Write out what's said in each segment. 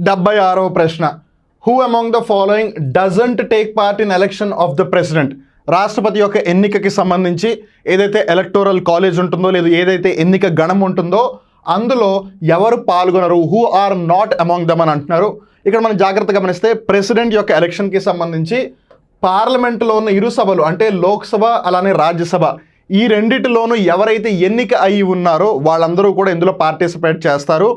76వ ప్రశ్న, who among the following doesn't take part in election of the president? రాష్ట్రపతి యొక్క ఎన్నికకి సంబంధించి ఏదైతే ఎలక్టోరల్ కాలేజ్ ఉంటుందో లేదా ఏదైతే ఎన్నిక గణం ఉంటుందో అందులో ఎవరు పాల్గొనరు, who are not among them అని అంటున్నారు. ఇక్కడ మనం జాగ్రత్తగా గమనిస్తే ప్రెసిడెంట్ యొక్క ఎలక్షన్కి సంబంధించి పార్లమెంటులో ఉన్న ఇరు సభలు అంటే లోక్సభ అలానే రాజ్యసభ ఈ రెండిటిలోనూ ఎవరైతే ఎన్నిక అయి ఉన్నారో వాళ్ళందరూ కూడా ఇందులో పార్టిసిపేట్ చేస్తారు.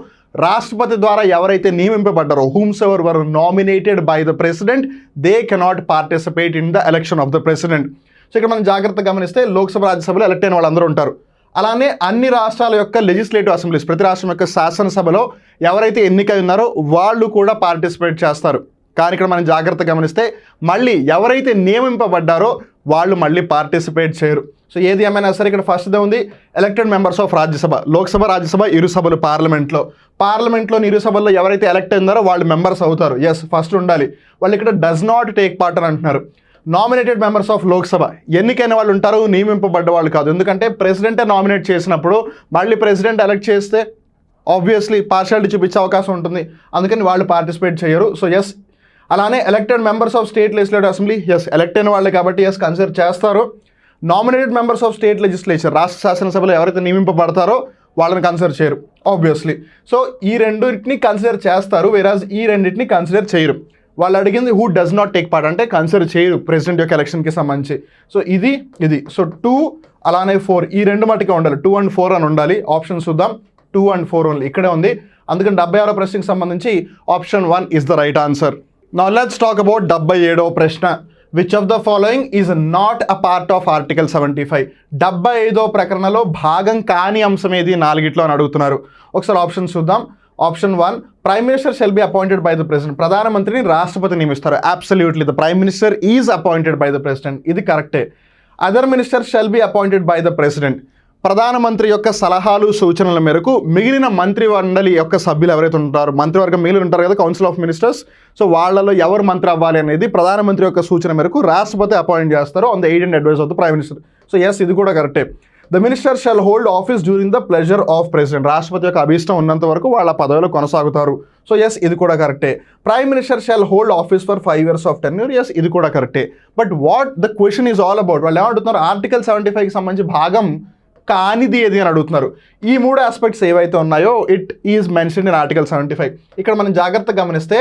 రాష్ట్రపతి ద్వారా ఎవరైతే నియమింపబడ్డారో whomsoever were nominated by the president they cannot participate in the election of the president. So ఇక్కడ మనం జాగ్రత్తగా గమనిస్తే లోక్సభ రాజ్యసభలో ఎలక్ట్ అయిన వాళ్ళందరూ ఉంటారు. అలానే అన్ని రాష్ట్రాల యొక్క లెజిస్లేటివ్ అసెంబ్లీస్ ప్రతి రాష్ట్రం యొక్క శాసనసభలో ఎవరైతే ఎన్నిక ఉన్నారో వాళ్ళు కూడా పార్టిసిపేట్ చేస్తారు. కానీ ఇక్కడ మనం జాగ్రత్తగా గమనిస్తే మళ్ళీ ఎవరైతే నియమింపబడ్డారో వాళ్ళు మళ్ళీ పార్టిసిపేట్ చేయరు. సో ఏది ఏమైనా సరే ఇక్కడ ఫస్ట్దే ఉంది elected members of Rajya Sabha, Lok Sabha Rajya Sabha ఇరు సభలు పార్లమెంట్లోని ఇరు సభల్లో ఎవరైతే ఎలక్ట్ అయిందారో వాళ్ళు మెంబర్స్ అవుతారు. ఎస్ ఫస్ట్ ఉండాలి. వాళ్ళు ఇక్కడ డస్ నాట్ టేక్ పార్ట్ అని అంటున్నారు. నామినేటెడ్ మెంబర్స్ ఆఫ్ లోక్సభ ఎన్నికైన వాళ్ళు ఉంటారు, నియమింపబడ్డ వాళ్ళు కాదు. ఎందుకంటే ప్రెసిడెంటే నామినేట్ చేసినప్పుడు మళ్ళీ ప్రెసిడెంట్ ఎలక్ట్ చేస్తే ఆబ్వియస్లీ పార్షియాలిటీ చూపించే అవకాశం ఉంటుంది, అందుకని వాళ్ళు పార్టిసిపేట్ చేయరు. So yes. అలానే elected members of state legislative assembly yes elect అయిన వాళ్ళే కాబట్టి ఎస్ కన్సిడర్ చేస్తారు. Nominated members of state legislature రాష్ట్ర శాసనసభలో ఎవరైతే నియమింపబడతారో వాళ్ళని కన్సిడర్ చేయరు ఆబ్వియస్లీ. సో ఈ రెండింటిని కన్సిడర్ చేస్తారు, వేరాజ్ ఈ రెండింటిని కన్సిడర్ చేయరు. వాళ్ళు అడిగింది who does not take part అంటే కన్సిడర్ చేయరు ప్రెసిడెంట్ యొక్క ఎలక్షన్కి సంబంధించి. సో ఇది సో 2 అలానే 4 ఈ రెండు మట్టుకే ఉండాలి, 2 and 4 అని ఉండాలి. ఆప్షన్ చూద్దాం, 2 and 4 ఓన్లీ ఇక్కడే ఉంది. అందుకని 76వ ప్రశ్నకి సంబంధించి option 1 is the right answer. Now let's talk about 77వ ప్రశ్న, which of the following is not a part of article 75? 75వ ప్రకరణలో భాగం కాని అంశం ఏది 4 అని అడుగుతున్నారు. ఒకసారి ఆప్షన్ చూద్దాం. Option 1, prime minister shall be appointed by the president. ప్రధానమంత్రిని రాష్ట్రపతి నియమిస్తారు. Absolutely the prime minister is appointed by the president, ఇది కరెక్టే. Other minister shall be appointed by the president. ప్రధానమంత్రి యొక్క సలహాలు సూచనల మేరకు మిగిలిన మంత్రిమండలి యొక్క సభ్యులు ఎవరైతే ఉంటారో మంత్రివర్గం మిగిలిన ఉంటారు కదా, కౌన్సిల్ ఆఫ్ మినిస్టర్స్, సో వాళ్ళలో ఎవరు మంత్రి అవ్వాలి అనేది ప్రధానమంత్రి యొక్క సూచన మేరకు రాష్ట్రపతి అపాయింట్ చేస్తారు on the aid and advice of the prime minister. So yes ఇది కూడా కరెక్టే. The minister shall hold office during the pleasure of president. రాష్ట్రపతి యొక్క అభీష్టం ఉన్నంత వరకు వాళ్ళ పదవిలో కొనసాగుతారు. సో ఎస్ ఇది కూడా కరెక్టే. Prime minister shall hold office for 5 years of tenure. Yes ఇది కూడా కరెక్టే. But what the question is all about, వాళ్ళు ఏమంటున్నారు ఆర్టికల్ 75కి సంబంధించి భాగం కానిది ఏది అని అడుగుతున్నారు. ఈ 3 ఆస్పెక్ట్స్ ఏవైతే ఉన్నాయో it is mention in article 75. ఇక్కడ మనం జాగ్రత్తగా గమనిస్తే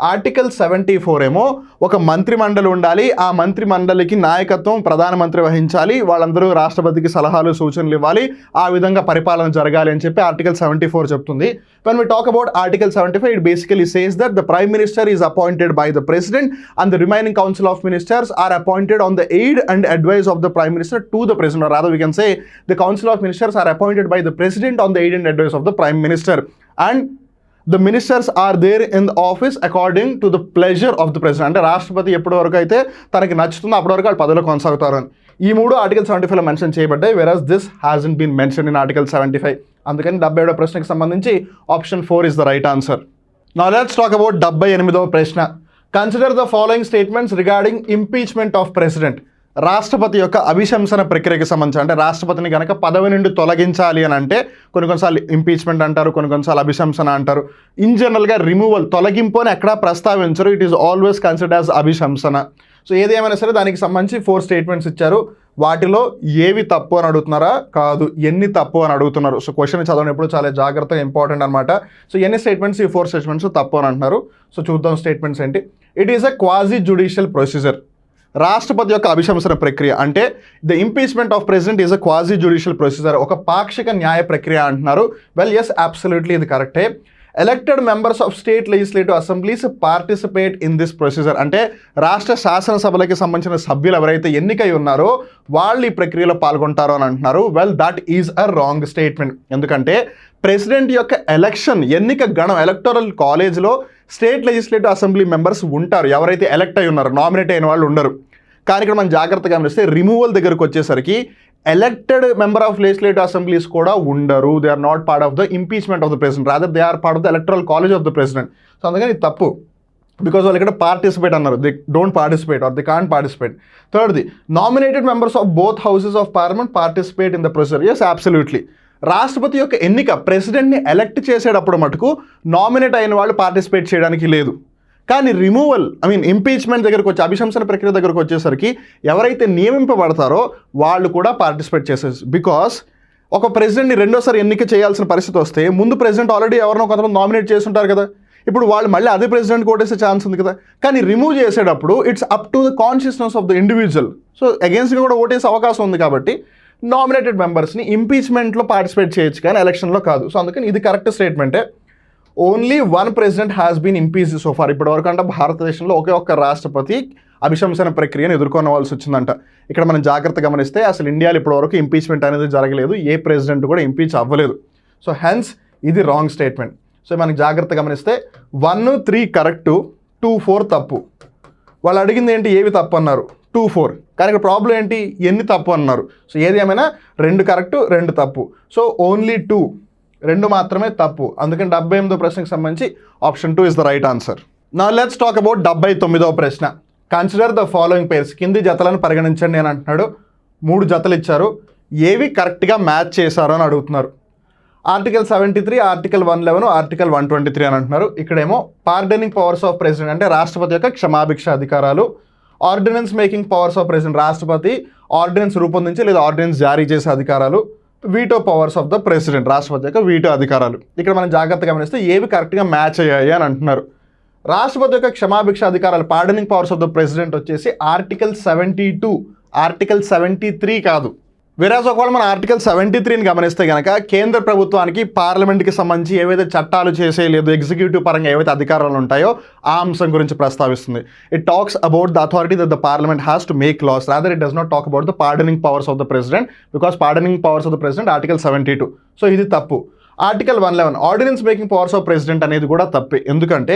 ఆర్టికల్ 74 ఏమో ఒక మంత్రి మండలి ఉండాలి, ఆ మంత్రి మండలికి నాయకత్వం ప్రధానమంత్రి వహించాలి, వాళ్ళందరూ రాష్ట్రపతికి సలహాలు సూచనలు ఇవ్వాలి, ఆ విధంగా పరిపాలన జరగాలి అని చెప్పి ఆర్టికల్ 74 చెప్తుంది. When we talk about Article 75, it basically says that the Prime Minister is appointed by the President and the remaining Council of Ministers are appointed on the aid and advice of the Prime Minister to the President. Or rather we can say the Council of Ministers are appointed by the President on the aid and advice of the Prime Minister. And the ministers are there in the office according to the pleasure of the President. అంటే రాష్ట్రపతి ఎప్పటి వరకు అయితే తనకి నచ్చుతుందో అప్పటి వరకు వాళ్ళు పదవిలో కొనసాగుతారు అని. ఈ 3 ఆర్టికల్ 75లో మెన్షన్ చేయబడ్డాయి, whereas this hasn't been mention in article 75. అందుకని 77వ ప్రశ్నకి సంబంధించి option 4 is the right answer. Now let's talk about 78వ ప్రశ్న. Consider the following statements regarding impeachment of president. రాష్ట్రపతి యొక్క అభిశంసన ప్రక్రియకి సంబంధించి అంటే రాష్ట్రపతిని కనుక పదవి నుండి తొలగించాలి అని అంటే కొన్నిసార్లు ఇంపీచ్మెంట్ అంటారు, కొన్నిసార్లు అభిశంసన అంటారు. ఇన్ జనరల్గా రిమూవల్ తొలగింపు అని ఎక్కడా ప్రస్తావించరు, it is always considered as అభిశంసన. సో ఏది ఏమైనా సరే దానికి సంబంధించి 4 స్టేట్మెంట్స్ ఇచ్చారు. వాటిలో ఏవి తప్పు అని అడుగుతున్నారా కాదు, ఎన్ని తప్పు అని అడుగుతున్నారు. సో క్వశ్చన్ చదవనప్పుడు చాలా జాగ్రత్తగా ఇంపార్టెంట్ అనమాట. సో ఎన్ని స్టేట్మెంట్స్, ఈ 4 స్టేట్మెంట్స్ తప్పు అని అంటున్నారు. సో చూద్దాం స్టేట్మెంట్స్ ఏంటి. It is a quasi judicial procedure. రాష్ట్రపతి యొక్క అభిశంసన ప్రక్రియ అంటే the impeachment of president is a quasi judicial procedure, ఒక పాక్షిక న్యాయ ప్రక్రియ అంటున్నారు. వెల్ ఎస్ అబ్సల్యూట్లీ ఇది కరెక్టే. Elected members of state legislative assemblies participate in this procedure అంటే రాష్ట్ర శాసనసభలకి సంబంధించిన సభ్యులు ఎవరైతే ఎన్నికై ఉన్నారో వాళ్ళు ఈ ప్రక్రియలో పాల్గొంటారో అని అంటున్నారు. Well that is a wrong statement. ఎందుకంటే ప్రెసిడెంట్ యొక్క ఎలక్షన్ ఎన్నిక గణం ఎలక్టోరల్ కాలేజ్లో స్టేట్ లెజిస్లేటివ్ అసెంబ్లీ మెంబర్స్ ఉంటారు, ఎవరైతే ఎలక్ట్ అయి ఉన్నారో, నామినేట్ అయిన వాళ్ళు ఉండరు. కానీ ఇక్కడ మనం జాగ్రత్తగా గమనిస్తే రిమూవల్ దగ్గరకు వచ్చేసరికి elected member of legislative assemblies కూడా ఉండరు. They are not part of the impeachment of the president, rather they are part of the electoral college of the president. So అందుకని ఇది తప్పు, బికాజ్ వాళ్ళు ఇక్కడ పార్టిసిపేట్ అన్నారు, they don't participate or they can't participate. థర్డ్ది, nominated members of both houses of parliament participate in the procedure. Yes absolutely. రాష్ట్రపతి యొక్క ఎన్నిక ప్రెసిడెంట్ని ఎలక్ట్ చేసేటప్పుడు మటుకు నామినేట్ అయిన వాళ్ళు పార్టిసిపేట్ చేయడానికి లేదు. కానీ రిమూవల్ ఇంపీచ్మెంట్ దగ్గరకు వచ్చి అభిశంసన ప్రక్రియ దగ్గరకు వచ్చేసరికి ఎవరైతే నియమింపబడతారో వాళ్ళు కూడా పార్టిసిపేట్ చేసేది. బికాస్ ఒక ప్రెసిడెంట్ని రెండోసారి ఎన్నిక చేయాల్సిన పరిస్థితి వస్తే ముందు ప్రెసిడెంట్ ఆల్రెడీ ఎవరినో కొంతమంది నామినేట్ చేసి ఉంటారు కదా, ఇప్పుడు వాళ్ళు మళ్ళీ అదే ప్రెసిడెంట్ కోటేసే ఛాన్స్ ఉంది కదా. కానీ రిమూవ్ చేసేటప్పుడు it's up to the consciousness of the individual. So అగేన్స్ట్గా కూడా ఓటేసే అవకాశం ఉంది కాబట్టి నామినేటెడ్ మెంబర్స్ని ఇంపీచ్మెంట్లో పార్టిసిపేట్ చేయొచ్చు కానీ ఎలక్షన్లో కాదు. సో అందుకని ఇది కరెక్ట్ స్టేట్మెంటే. Only one president has been impeached so far. ఇప్పటివరకు అంటే భారతదేశంలో ఒకే ఒక్క రాష్ట్రపతి అభిశంసన ప్రక్రియను ఎదుర్కొనవలసి వచ్చిందంట. ఇక్కడ మనం జాగ్రత్త గమనిస్తే అసలు ఇండియాలో ఇప్పటివరకు ఇంపీచ్మెంట్ అనేది జరగలేదు, ఏ ప్రెసిడెంట్ కూడా ఇంపీచ్ అవ్వలేదు. సో హెన్స్ ఇది రాంగ్ స్టేట్మెంట్. సో మనకి జాగ్రత్త గమనిస్తే 1, 3 కరెక్టు, 2, 4 తప్పు. వాళ్ళు అడిగింది ఏంటి, ఏవి తప్పు అన్నారు, 2, 4. కానీ ఇక్కడ ప్రాబ్లం ఏంటి, ఎన్ని తప్పు అన్నారు. సో ఏది ఏమైనా 2 కరెక్టు 2 తప్పు. సో ఓన్లీ 2 మాత్రమే తప్పు. అందుకని 78వ ప్రశ్నకు సంబంధించి option 2 is the right answer. Now let's talk about 79వ ప్రశ్న. Consider the following pairs. కింది జతలను పరిగణించండి అని అంటున్నాడు. 3 జతలు ఇచ్చారు, ఏవి కరెక్ట్గా మ్యాచ్ చేశారు అని అడుగుతున్నారు. ఆర్టికల్ 73, ఆర్టికల్ 111, ఆర్టికల్ 123 అని అంటున్నారు. ఇక్కడేమో పార్డనింగ్ పవర్స్ ఆఫ్ ప్రెసిడెంట్ అంటే రాష్ట్రపతి యొక్క క్షమాభిక్ష అధికారాలు. Ordinance making powers of president రాష్ట్రపతి ఆర్డినెన్స్ రూపొందించి లేదా ఆర్డినెన్స్ జారీ చేసే అధికారాలు. Veto powers of the president రాష్ట్రపతి యొక్క వీటో అధికారాలు. ఇక్కడ మనం జాగ్రత్తగా గమనిస్తే ఏవి కరెక్ట్గా మ్యాచ్ అయ్యాయి అని అంటున్నారు. రాష్ట్రపతి యొక్క క్షమాభిక్ష అధికారాలు pardoning powers of the president వచ్చేసి ఆర్టికల్ 72, ఆర్టికల్ 73 కాదు. వేరేస్ ఒకవేళ మన ఆర్టికల్ 73ని గమనిస్తే కనుక కేంద్ర ప్రభుత్వానికి పార్లమెంట్కి సంబంధించి ఏవైతే చట్టాలు చేసే లేదు ఎగ్జిక్యూటివ్ పరంగా ఏవైతే అధికారాలు ఉంటాయో ఆ అంశం గురించి ప్రస్తావిస్తుంది. It talks about the authority that the parliament has to make laws, rather it does not talk about the pardoning powers of the president, because pardoning powers of the president article 72. So ఇది తప్పు. Article 111 ordinance making powers of president అనేది కూడా తప్పే. ఎందుకంటే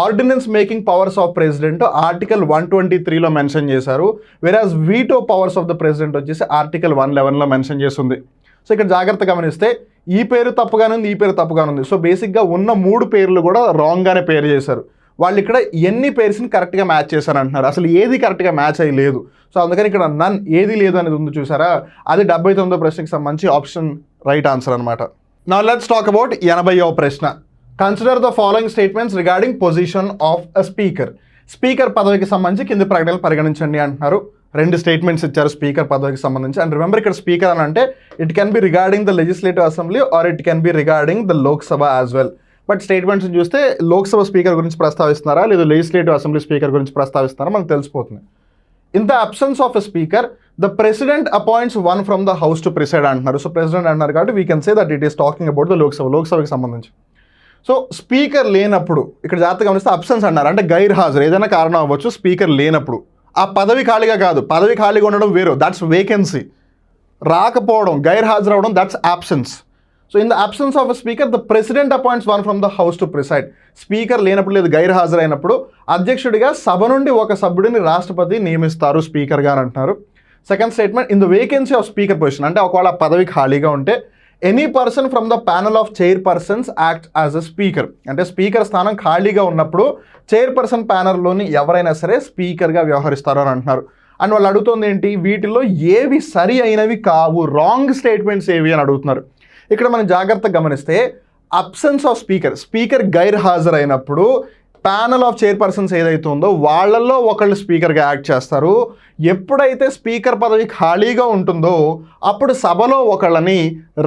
ordinance making powers of president article 123లో mention చేశారు, whereas veto powers of the president వచ్చేసి article 111లో మెన్షన్ చేస్తుంది. సో ఇక్కడ జాగ్రత్త గమనిస్తే ఈ పేరు తప్పుగానే ఉంది, ఈ పేరు తప్పుగానే ఉంది. సో బేసిక్గా ఉన్న 3 పేర్లు కూడా రాంగ్గానే పేరు చేశారు. వాళ్ళు ఇక్కడ ఎన్ని పేర్స్ని కరెక్ట్గా మ్యాచ్ చేశారు అంటున్నారు, అసలు ఏది కరెక్ట్గా మ్యాచ్ అయ్యి లేదు. సో అందుకని ఇక్కడ నన్ ఏది లేదు అనేది ఉంది చూసారా, అది 79వ ప్రశ్నకి సంబంధించి ఆప్షన్ రైట్ ఆన్సర్ అనమాట. Now let's talk about 80వ ప్రశ్న. Consider the following statements regarding position of a speaker. Speaker పదవికి సంబంధించి కింది ప్రకటనలు పరిగణించండి అంటున్నారు. 2 స్టేట్మెంట్స్ ఇచ్చారు స్పీకర్ పదవికి సంబంధించి. అండ్ రిమెంబర్ ఇక్కడ స్పీకర్ అని అంటే it can be regarding the legislative assembly or it can be regarding the Lok Sabha as well. But statements చూస్తే లోక్సభ స్పీకర్ గురించి ప్రస్తావిస్తున్నారా లేదా లెజిస్లేటివ్ అసెంబ్లీ స్పీకర్ గురించి ప్రస్తావిస్తున్నారా మనకు తెలిసిపోతుంది. In the absence of a speaker the president appoints one from the house to preside అంటున్నారు. So president అంటున్నారు కాబట్టి we can say that it is talking about the లోక్సభకి సంబంధించి. సో స్పీకర్ లేనప్పుడు ఇక్కడ జాగ్రత్తగా గమనిస్తే అబ్సెన్స్ అన్నారు అంటే గైర్ హాజరు, ఏదైనా కారణం అవ్వచ్చు. స్పీకర్ లేనప్పుడు ఆ పదవి ఖాళీగా కాదు, పదవి ఖాళీగా ఉండడం వేరు, దట్స్ వేకెన్సీ. రాకపోవడం గైర్ హాజరు అవడం that's absence. So in the absence of a speaker the president appoints one from the house to preside. Speaker లేనప్పుడు లేదు గైర్ హాజరైనప్పుడు అధ్యక్షుడిగా సభ నుండి ఒక సభ్యుడిని రాష్ట్రపతి నియమిస్తారు స్పీకర్గా అని అంటున్నారు. Second statement in the vacancy of speaker position అంటే ఒకవేళ పదవి ఖాళీగా ఉంటే any person from the panel of chairpersons act as a speaker. అంటే స్పీకర్ స్థానం ఖాళీగా ఉన్నప్పుడు చైర్పర్సన్ ప్యానల్లోని ఎవరైనా సరే స్పీకర్గా వ్యవహరిస్తారు అని అంటున్నారు. అండ్ వాళ్ళు అడుగుతుంది ఏంటి, వీటిలో ఏవి సరి అయినవి కావు, రాంగ్ స్టేట్మెంట్స్ ఏవి అని అడుగుతున్నారు. ఇక్కడ మనం జాగ్రత్తగా గమనిస్తే అబ్సెన్స్ ఆఫ్ స్పీకర్ గైర్ హాజరైనప్పుడు ప్యానల్ ఆఫ్ చైర్పర్సన్స్ ఏదైతే ఉందో వాళ్ళల్లో ఒకళ్ళు స్పీకర్గా యాక్ట్ చేస్తారు. ఎప్పుడైతే స్పీకర్ పదవి ఖాళీగా ఉంటుందో అప్పుడు సభలో ఒకళ్ళని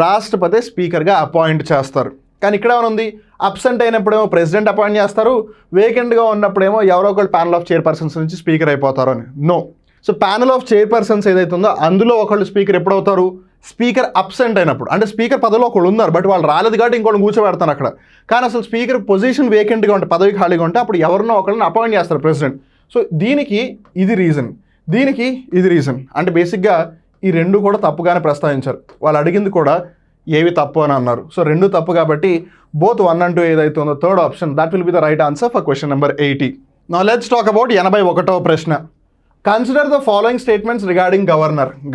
రాష్ట్రపతి స్పీకర్గా అపాయింట్ చేస్తారు. కానీ ఇక్కడ ఏమనుంది, అబ్సెంట్ అయినప్పుడేమో ప్రెసిడెంట్ అపాయింట్ చేస్తారు, వేకెంట్గా ఉన్నప్పుడేమో ఎవరో ఒకళ్ళు ప్యానల్ ఆఫ్ చైర్పర్సన్స్ నుంచి స్పీకర్ అయిపోతారు అని. No. So panel of chairpersons ఏదైతే ఉందో అందులో ఒకళ్ళు స్పీకర్ ఎప్పుడవుతారు, స్పీకర్ అబ్సెంట్ అయినప్పుడు. అంటే స్పీకర్ పదవిలో ఒకళ్ళు ఉన్నారు బట్ వాళ్ళు రాలేదు కాబట్టి ఇంకోటి కూర్చోబెడతాను అక్కడ. కానీ అసలు స్పీకర్ పొజిషన్ వేకెంట్గా ఉంటే పదవి ఖాళీగా ఉంటే అప్పుడు ఎవరినో ఒకళ్ళని అపాయింట్ చేస్తారు ప్రెసిడెంట్. సో దీనికి ఇది రీజన్, దీనికి ఇది రీజన్. అంటే బేసిక్గా ఈ 2 కూడా తప్పుగానే ప్రస్తావించారు. వాళ్ళు అడిగింది కూడా ఏవి తప్పు అని అన్నారు. సో 2 తప్పు కాబట్టి బోత్ 1 and 2 ఏదైతే ఉందో third option that will be the right answer for question number 80. Now let's talk about 81వ ప్రశ్న. Consider the following statements regarding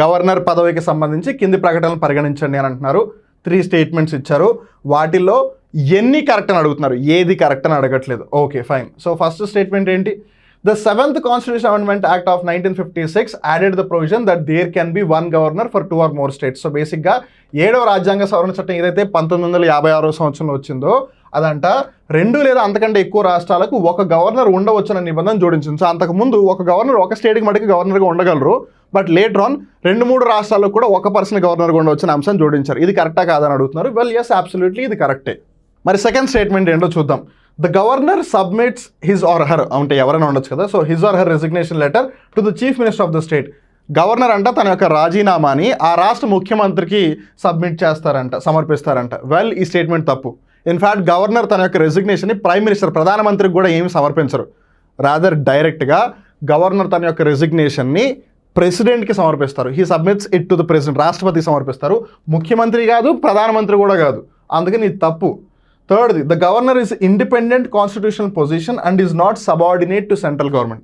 governor పదవికి సంబంధించి కింది ప్రకటనలు పరిగణించండి అని అంటున్నారు. 3 స్టేట్మెంట్స్ ఇచ్చారు, వాటిల్లో ఎన్ని కరెక్ట్ అని అడుగుతున్నారు, ఏది కరెక్ట్ అని అడగట్లేదు. Okay fine. So first statement ఏంటి, The 7th Constitutional Amendment Act of 1956 added the provision that there can be one governor for 2 or more states. So బేసిక్గా 7వ రాజ్యాంగ సవరణ చట్టం ఏదైతే 1956 సంవత్సరంలో వచ్చిందో అదంట 2 లేదా అంతకంటే ఎక్కువ రాష్ట్రాలకు ఒక గవర్నర్ ఉండవచ్చున్న నిబంధన జోడించింది. సో అంతకుముందు ఒక గవర్నర్ ఒక స్టేట్కి మటుకు గవర్నర్గా ఉండగలరు, బట్ లేటర్ ఆన్ 2-3 రాష్ట్రాలకు కూడా ఒక పర్సన్ గవర్నర్గా ఉండవచ్చిన అంశాన్ని జోడించారు. ఇది కరెక్టా కాదని అడుగుతున్నారు. వెల్ ఎస్, అబ్సల్యూట్లీ ఇది కరెక్టే. మరి సెకండ్ స్టేట్మెంట్ ఏంటో చూద్దాం. The governor submits his or her, అంటే ఎవరైనా ఉండొచ్చు కదా, so his or her resignation letter to the chief minister of the state. Governor అంట తన యొక్క రాజీనామాని ఆ రాష్ట్ర ముఖ్యమంత్రికి సబ్మిట్ చేస్తారంట, సమర్పిస్తారంట. వెల్ ఈ స్టేట్మెంట్ తప్పు. ఇన్ఫ్యాక్ట్ గవర్నర్ తన యొక్క రెసిగ్నేషన్ని ప్రైమ్ మినిస్టర్, ప్రధానమంత్రికి కూడా ఏమి సమర్పించరు. రాదర్ డైరెక్ట్గా గవర్నర్ తన యొక్క రెసిగ్నేషన్ని ప్రెసిడెంట్కి సమర్పిస్తారు. He submits it to the president, రాష్ట్రపతికి సమర్పిస్తారు. ముఖ్యమంత్రి కాదు, ప్రధానమంత్రి కూడా కాదు. అందుకని ఇది తప్పు. థర్డ్ది, the governor is independent constitutional position and is not subordinate to central government.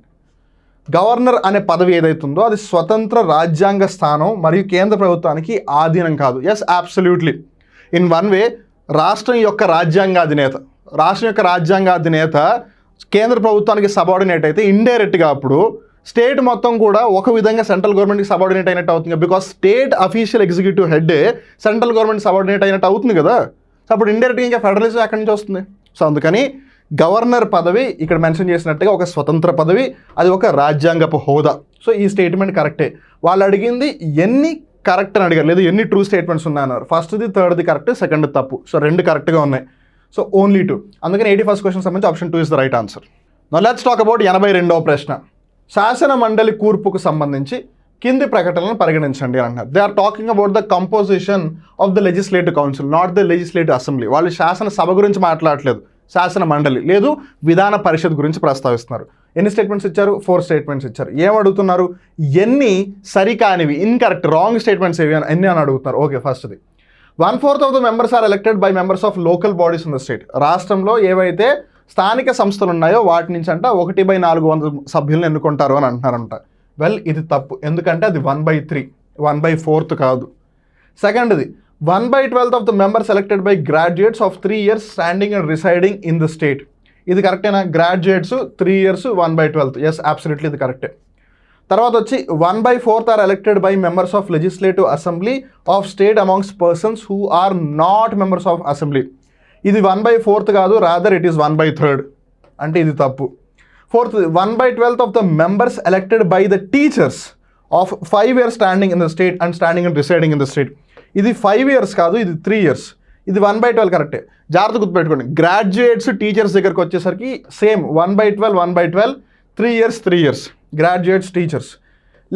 Governor అనే పదవి ఏదైతుందో అది స్వతంత్ర రాజ్యాంగ స్థానం మరియు కేంద్ర ప్రభుత్వానికి ఆధీనం కాదు. Yes, absolutely. In one way రాష్ట్రం యొక్క రాజ్యాంగాధినేత కేంద్ర ప్రభుత్వానికి సబార్డినేట్ అయితే ఇండైరెక్ట్గా అప్పుడు స్టేట్ మొత్తం కూడా ఒక విధంగా సెంట్రల్ గవర్నమెంట్కి సబార్డినేట్ అయినట్టు అవుతుంది. Because state official executive head central government subordinate అయినట్టు అవుతుంది కదా. సో అప్పుడు ఇండైరెక్ట్గా ఇంకా ఫెడరలిజం ఎక్కడి నుంచి వస్తుంది? సో అందుకని గవర్నర్ పదవి ఇక్కడ మెన్షన్ చేసినట్టుగా ఒక స్వతంత్ర పదవి, అది ఒక రాజ్యాంగపు హోదా. సో ఈ స్టేట్మెంట్ కరెక్టే. వాళ్ళు అడిగింది ఎన్ని కరెక్ట్ అని అడిగారు, లేదు ఎన్ని ట్రూ స్టేట్మెంట్స్ ఉన్నాయన్నారు. ఫస్ట్ది, థర్డ్ది కరెక్ట్, సెకండ్ తప్పు. సో 2 కరెక్ట్గా ఉన్నాయి. So only 2. అందుకని 81st క్వశ్చన్ సంబంధించి option 2 is the right answer. Now let's talk about 82వ ప్రశ్న. శాసన మండలి కూర్పుకు సంబంధించి కింది ప్రకటనలను పరిగణించండి అని అంటున్నారు. They are talking about the composition of the legislative council, not the legislative assembly. వాళ్ళు శాసన సభ గురించి మాట్లాడట్లేదు, శాసన మండలి లేదు విధాన పరిషత్ గురించి ప్రస్తావిస్తున్నారు. ఎన్ని స్టేట్మెంట్స్ ఇచ్చారు? 4 స్టేట్మెంట్స్ ఇచ్చారు. ఏమడుగుతున్నారు? ఎన్ని సరికానివి, ఇన్కరెక్ట్, రాంగ్ స్టేట్మెంట్స్ ఏవి ఎన్ని అని అడుగుతున్నారు. ఓకే, ఫస్ట్ది 1/4 of the members are elected by members of local bodies in the state. రాష్ట్రంలో ఏవైతే స్థానిక సంస్థలు ఉన్నాయో వాటి నుంచి అంట 1/400 సభ్యులను ఎన్నుకుంటారు అని అంటున్నారంట. వెల్ ఇది తప్పు. ఎందుకంటే అది 1/3, 1/4 కాదు. సెకండ్ది 1/12 of the members elected by graduates of 3 years standing and residing in the state. ఇది కరెక్టేనా? Graduates 3 years 1/12. ఎస్, అబ్సల్యూట్లీ ఇది కరెక్టే. తర్వాత వచ్చి 1/4 are elected by members of legislative assembly of state amongst persons who are not members of assembly. ఇది 1/4 కాదు, rather it is 1/3. అంటే ఇది తప్పు. Fourth 1/12 of the members elected by the teachers of 5 years standing in the state and standing and residing in the state. ఇది 5 years కాదు, ఇది 3 years. ఇది 1/12 కరెక్టే. జాగ్రత్త గుర్తుపెట్టుకోండి. గ్రాడ్యుయేట్స్ టీచర్స్ దగ్గరకు వచ్చేసరికి same 1/12, 3 years graduates teachers.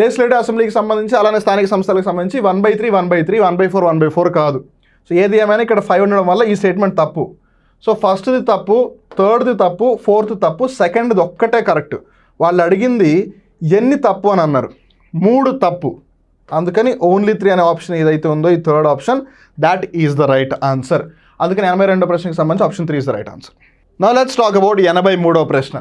Legislative అసెంబ్లీకి సంబంధించి అలానే స్థానిక సంస్థలకు సంబంధించి 1/3, 1/4, 1/4 కాదు. సో ఏది ఏమైనా ఇక్కడ 5 ఉండడం వల్ల ఈ స్టేట్మెంట్ తప్పు. సో ఫస్ట్ది తప్పు, థర్డ్ది తప్పు, ఫోర్త్ తప్పు, సెకండ్ది ఒక్కటే కరెక్ట్. వాళ్ళు అడిగింది ఎన్ని తప్పు అని అన్నారు, 3 తప్పు. అందుకని ఓన్లీ 3 అనే ఆప్షన్ ఏదైతే ఉందో ఈ third option, that is the right answer. అందుకని 82వ ప్రశ్నకి సంబంధించి option 3 is the right answer. Now let's talk about 83వ ప్రశ్న.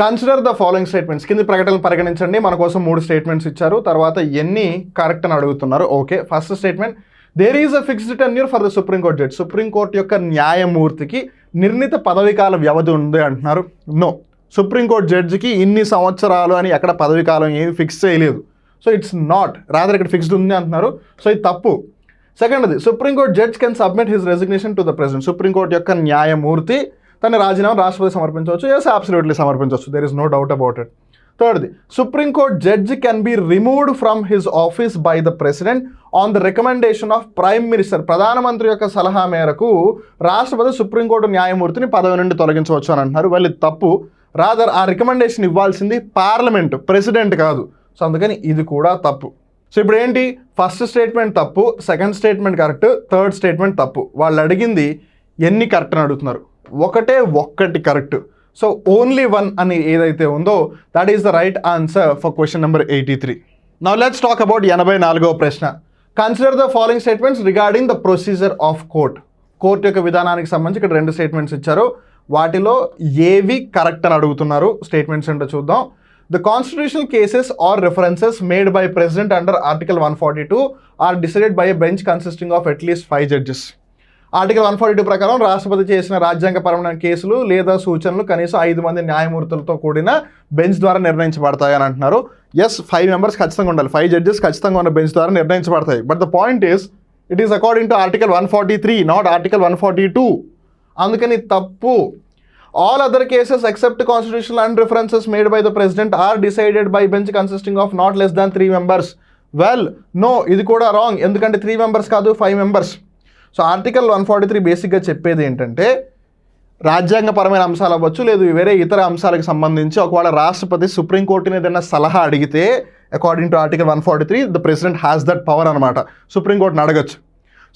Consider the following statements. కింది ప్రకటనలు పరిగణించండి. మన కోసం 3 స్టేట్మెంట్స్ ఇచ్చారు. తర్వాత ఎన్ని కరెక్ట్ అని అడుగుతున్నారు. Okay, first statement, there is a fixed tenure for the supreme court judge. Supreme court యొక్క న్యాయమూర్తికి నిర్ణీత పదవీకాల వ్యవధి ఉంది అంటున్నారు. నో, సుప్రీంకోర్టు జడ్జికి ఇన్ని సంవత్సరాలు అని ఎక్కడ పదవీకాలం ఏమి ఫిక్స్ చేయలేదు. సో ఇట్స్ నాట్, రాదర్ ఇక్కడ ఫిక్స్డ్ ఉంది అంటున్నారు. సో ఇది తప్పు. సెకండ్ది, supreme court judge can submit his resignation to the president. Supreme court యొక్క న్యాయమూర్తి తన రాజీనామా రాష్ట్రపతి సమర్పించవచ్చు. ఎస్, అబ్సల్యూట్లీ సమర్పించవచ్చు. There is no doubt about it. థర్డ్ది, supreme court judge can be removed from his office by the president on the recommendation of prime minister. ప్రధానమంత్రి యొక్క సలహా మేరకు రాష్ట్రపతి సుప్రీంకోర్టు న్యాయమూర్తిని పదవి నుండి తొలగించవచ్చు అని అంటున్నారు. వాళ్ళు తప్పు. రాదర్ ఆ రికమెండేషన్ ఇవ్వాల్సింది పార్లమెంట్, ప్రెసిడెంట్ కాదు. సో అందుకని ఇది కూడా తప్పు. సో ఇప్పుడు ఏంటి, ఫస్ట్ స్టేట్మెంట్ తప్పు, second statement correct, third statement తప్పు. వాళ్ళు అడిగింది ఎన్ని కరెక్ట్ అని అడుగుతున్నారు. ఒక్కటి కరెక్ట్. సో ఓన్లీ 1 అని ఏదైతే ఉందో that is the right answer for question number 83. Now let's talk about 84వ ప్రశ్న. Consider the following statements regarding the procedure of court. Court యొక్క విధానానికి సంబంధించి ఇక్కడ 2 స్టేట్మెంట్స్ ఇచ్చారు. వాటిలో ఏవి కరెక్ట్ అని అడుగుతున్నారు. స్టేట్మెంట్స్ ఏంటో చూద్దాం. The constitutional cases or references made by President under Article 142 are decided by a bench consisting of at least 5 judges. Article 142 ప్రకారం రాష్ట్రపతి చేసిన రాజ్యాంగపరమైన కేసులు లేదా సూచనలు కనీసం 5 మంది న్యాయమూర్తులతో కూడిన బెంచ్ ద్వారా నిర్ణయించబడతాయని అంటున్నారు. ఎస్, 5 మెంబర్స్ ఖచ్చితంగా ఉండాలి, 5 జడ్జెస్ ఖచ్చితంగా ఉన్న బెంచ్ ద్వారా నిర్ణయించబడతాయి. But the point is it is according to article 143, not article 142. అందుకని తప్పు. All other cases except constitutional and references made by the president are decided by bench consisting of not less than 3 members. Well, no, ఇది కూడా wrong. ఎందుకంటే 3 members కాదు, 5 members. So article 143 బేసిక్గా చెప్పేది ఏంటంటే రాజ్యాంగపరమైన అంశాలు అవ్వచ్చు, లేదు వేరే ఇతర అంశాలకు సంబంధించి ఒకవేళ రాష్ట్రపతి సుప్రీంకోర్టుని ఏదైనా సలహా అడిగితే according to article 143 the president has that power అనమాట. సుప్రీంకోర్టుని అడగచ్చు.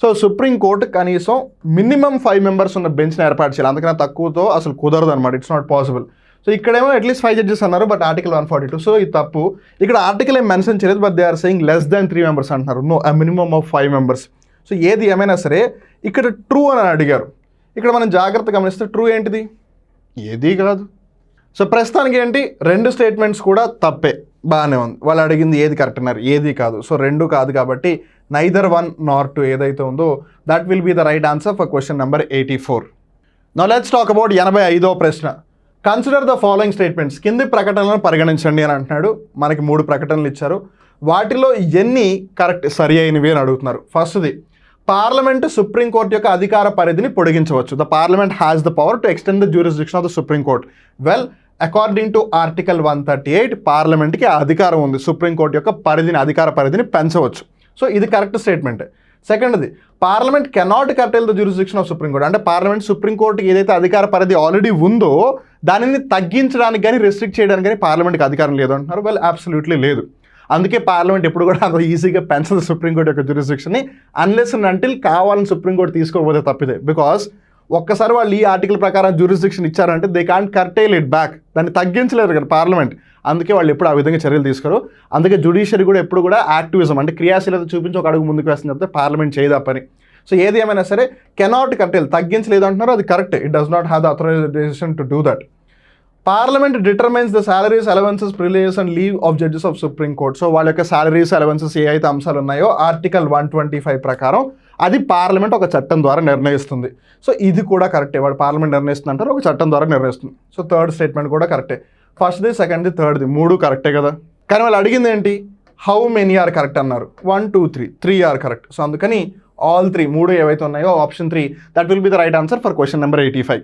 సో సుప్రీంకోర్టు కనీసం మినిమం 5 మెంబర్స్ ఉన్న బెంచ్ని ఏర్పాటు చేయాలి. అందుకని తక్కువతో అసలు కుదరదు అనమాట. It's not possible. సో ఇక్కడేమో అట్లీస్ట్ 5 జడ్జెస్ అన్నారు, బట్ ఆర్టికల్ 142. సో ఇది తప్పు. ఇక్కడ ఆర్టికల్ ఏం మెన్షన్ చేయలేదు, but they are saying less than 3 members అంటున్నారు. No, a minimum of 5 members. So ఏది ఏమైనా సరే ఇక్కడ ట్రూ అని అడిగారు. ఇక్కడ మనం జాగ్రత్త గమనిస్తే ట్రూ ఏంటిది? ఏది కాదు. సో ప్రస్తుతానికి ఏంటి, 2 స్టేట్మెంట్స్ కూడా తప్పే. బాగానే ఉంది. వాళ్ళు అడిగింది ఏది కరెక్ట్ అన్నారు, ఏది కాదు. సో 2 కాదు కాబట్టి నైదర్ 1 nor 2 ఏదైతే ఉందో that will be the right answer for question number 84. Now let's talk about 85వ ప్రశ్న. Consider the following statements. కింది ప్రకటనలను పరిగణించండి అని అంటున్నాడు. మనకి 3 ప్రకటనలు ఇచ్చారు. వాటిలో ఎన్ని కరెక్ట్ సరి అయినవి అని అడుగుతున్నారు. ఫస్ట్ది, పార్లమెంట్ సుప్రీంకోర్టు యొక్క అధికార పరిధిని పొడిగించవచ్చు. The parliament has the power to extend the jurisdiction of the Supreme Court. Well, according to article 138 పార్లమెంట్కి అధికారం ఉంది సుప్రీంకోర్టు యొక్క అధికార పరిధిని పెంచవచ్చు. సో ఇది కరెక్ట్ స్టేట్మెంట్. సెకండ్ది, parliament cannot curtail the jurisdiction of supreme court. అంటే పార్లమెంట్ సుప్రీంకోర్టుకి ఏదైతే అధికార పరిధి ఆల్రెడీ ఉందో దానిని తగ్గించడానికి కానీ రెస్ట్రిక్ట్ చేయడానికి కానీ పార్లమెంట్కి అధికారం లేదు అంటున్నారు. వెల్, అబ్సల్యూట్లీ లేదు. అందుకే పార్లమెంట్ ఎప్పుడు కూడా అంత ఈజీగా పెంచదు సుప్రీంకోర్టు యొక్క జ్యూరిస్డిక్షన్ని, అన్లెస్ అండ్ అంటిల్ కావాలని సుప్రీంకోర్టు తీసుకోకపోతే తప్పిదే. బికాస్ ఒక్కసారి వాళ్ళు ఈ ఆర్టికల్ ప్రకారం జ్యూరిస్డిక్షన్ ఇచ్చారంటే they can't curtail it back. దాన్ని తగ్గించలేరు కదా పార్లమెంట్. అందుకే వాళ్ళు ఎప్పుడు ఆ విధంగా చర్యలు తీసుకోరు. అందుకే జ్యుడిషియరీ కూడా ఎప్పుడు కూడా యాక్టివిజం అంటే క్రియాశీలత చూపించి ఒక అడుగు ముందుకు వేస్తుంది చెప్తే పార్లమెంట్ చేయదా పని. సో ఏది ఏమైనా సరే కెనాట్ కర్టైల్, తగ్గించలేదు అంటున్నారు. అది correct. It does not have the authorization to do that. Parliament determines the salaries, allowances, privileges and leave of judges of supreme court. So వాళ్ళ యొక్క సాలరీస్, అలవెన్సెస్ ఏ అయితే అంశాలు ఉన్నాయో ఆర్టికల్ 125 ప్రకారం అది పార్లమెంట్ ఒక చట్టం ద్వారా నిర్ణయిస్తుంది. సో ఇది కూడా కరెక్టే. వాడు పార్లమెంట్ నిర్ణయిస్తుంది అంటారు, ఒక చట్టం ద్వారా నిర్ణయిస్తుంది. సో థర్డ్ స్టేట్మెంట్ కూడా కరెక్టే. ఫస్ట్ది, సెకండ్ది, థర్డ్ది 3 కరెక్టే కదా. కానీ వాళ్ళు అడిగింది ఏంటి, హౌ మెనీ ఆర్ కరెక్ట్ అన్నారు. 1, 2, 3 ఆర్ కరెక్ట్. సో అందుకని ఆల్ 3 ఏవైతే ఉన్నాయో option 3 that will be the right answer for question number 85.